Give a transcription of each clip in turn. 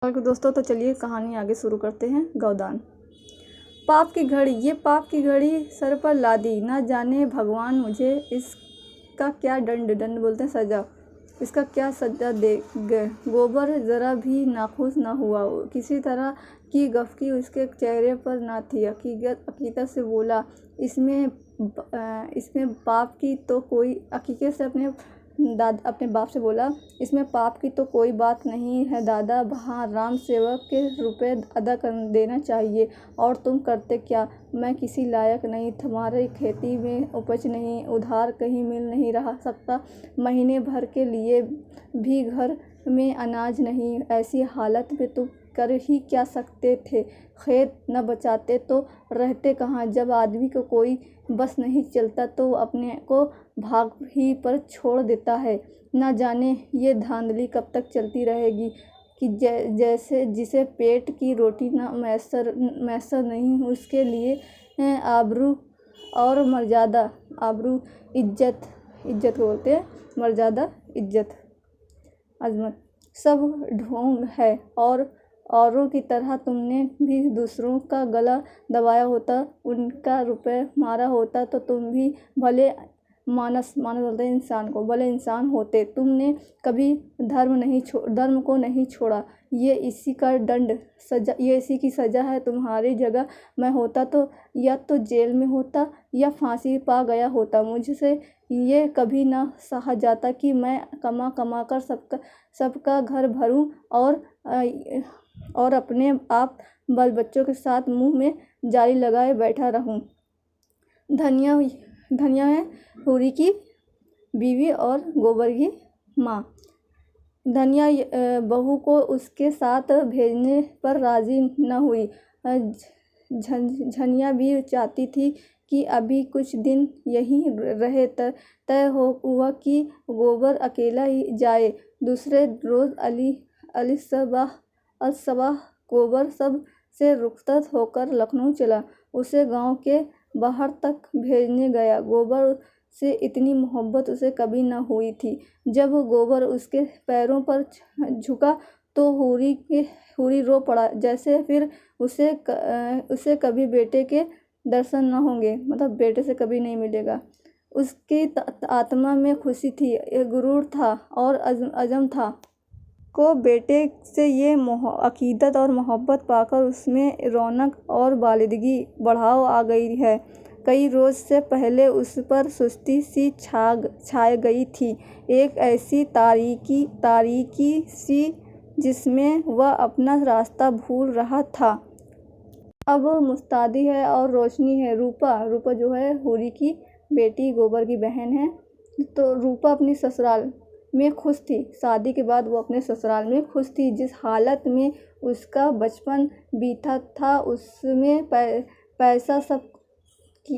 दोस्तों तो चलिए कहानी आगे शुरू करते हैं। गौदान। पाप की घड़ी, ये पाप की घड़ी सर पर लादी, ना जाने भगवान मुझे इसका क्या दंड बोलते हैं सजा, इसका क्या सजा दे गए। गोबर जरा भी नाखुश ना हुआ, किसी तरह की गफकी उसके चेहरे पर ना थी। हकीकत से बोला, इसमें पाप की तो कोई, हकीकत से अपने बाप से बोला, इसमें पाप की तो कोई बात नहीं है दादा। हाँ, राम सेवक के रुपए अदा कर देना चाहिए। और तुम करते क्या? मैं किसी लायक नहीं, तुम्हारी खेती में उपज नहीं, उधार कहीं मिल नहीं रहा सकता, महीने भर के लिए भी घर में अनाज नहीं। ऐसी हालत में तुम कर ही क्या सकते थे? खेत न बचाते तो रहते कहाँ? जब आदमी को कोई बस नहीं चलता तो अपने को भाग ही पर छोड़ देता है। न जाने ये धांधली कब तक चलती रहेगी कि जैसे जिसे पेट की रोटी न मैसर नहीं, उसके लिए आबरू और मर्यादा, आबरू इज्जत बोलते हैं, मर्यादा इज्जत अजमत सब ढोंग है। और औरों की तरह तुमने भी दूसरों का गला दबाया होता, उनका रुपए मारा होता तो तुम भी भले मानस बोलते हैं इंसान को, भले इंसान होते। तुमने कभी धर्म को नहीं छोड़ा। ये इसी का दंड सजा, ये इसी की सजा है। तुम्हारी जगह मैं होता तो या तो जेल में होता या फांसी पा गया होता। मुझसे ये कभी ना सहा जाता कि मैं कमा कर सबका घर भरूं और अपने आप बाल बच्चों के साथ मुंह में जाली लगाए बैठा रहूं। धन्य है हुरी की बीवी और गोबर की माँ। धन्या बहू को उसके साथ भेजने पर राजी न हुई। झनिया भी चाहती थी कि अभी कुछ दिन यहीं रहे। तय हुआ कि गोबर अकेला ही जाए। दूसरे रोज अलसबा गोबर सब से रुखसत होकर लखनऊ चला। उसे गांव के बाहर तक भेजने गया। गोबर से इतनी मोहब्बत उसे कभी न हुई थी। जब गोबर उसके पैरों पर झुका तो हुरी रो पड़ा, जैसे फिर उसे कभी बेटे के दर्शन न होंगे, मतलब बेटे से कभी नहीं मिलेगा। उसकी आत्मा में खुशी थी, गुरूर था और अज़म था को बेटे से ये अकीदत और मोहब्बत पाकर उसमें रौनक और बालिदगी बढ़ाव आ गई है। कई रोज से पहले उस पर सुस्ती सी छाए गई थी, एक ऐसी तारीकी सी जिसमें वह अपना रास्ता भूल रहा था। अब मुस्तादी है और रोशनी है। रूपा जो है हुरी की बेटी, गोबर की बहन है। तो रूपा अपनी ससुराल में खुश थी। शादी के बाद वो अपने ससुराल में खुश थी। जिस हालत में उसका बचपन बीता था उसमें पैसा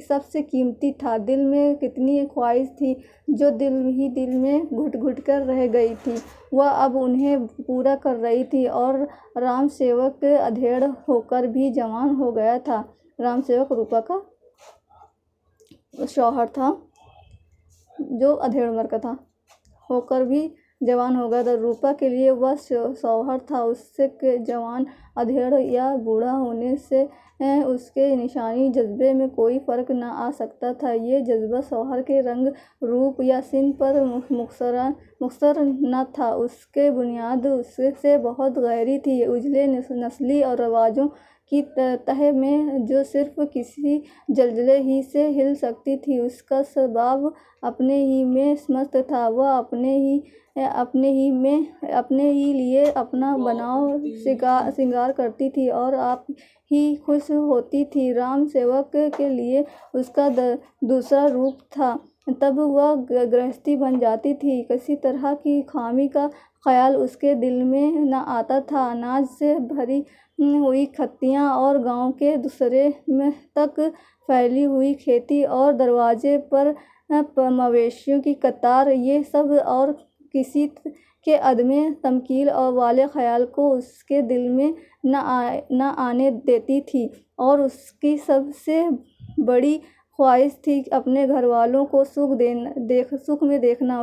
सबसे कीमती था। दिल में कितनी ख्वाहिश थी जो दिल में घुट कर रह गई थी, वह अब उन्हें पूरा कर रही थी। और राम सेवक अधेड़ होकर भी जवान हो गया था। राम सेवक रूपा का शौहर था जो अधेड़ उम्र का था, होकर भी जवान हो गया था। रूपा के लिए वह शौहर था। उससे जवान, अधेड़ या बूढ़ा होने से उसके निशानी जज्बे में कोई फर्क न आ सकता था। ये जज्बा शौहर के रंग रूप या सिन पर मुख्तर न था। उसके बुनियाद उससे बहुत गहरी थी, उजले नस्ली और रवाजों की तह में जो सिर्फ किसी जलजले ही से हिल सकती थी। उसका स्वभाव अपने ही में मस्त था। वह अपने ही लिए अपना बनाव श्रृंगार करती थी और आप ही खुश होती थी। राम सेवक के लिए उसका दूसरा रूप था। तब वह गृहस्थी बन जाती थी। किसी तरह की खामी का ख्याल उसके दिल में न आता था। अनाज से भरी हुई खत्तियाँ और गांव के दूसरे तक फैली हुई खेती और दरवाजे पर मवेशियों की कतार, ये सब और किसी के अदमे तमकील और वाले ख्याल को उसके दिल में न आने देती थी। और उसकी सबसे बड़ी ख्वाहिश थी अपने घर वालों को सुख में देखना।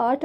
8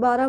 12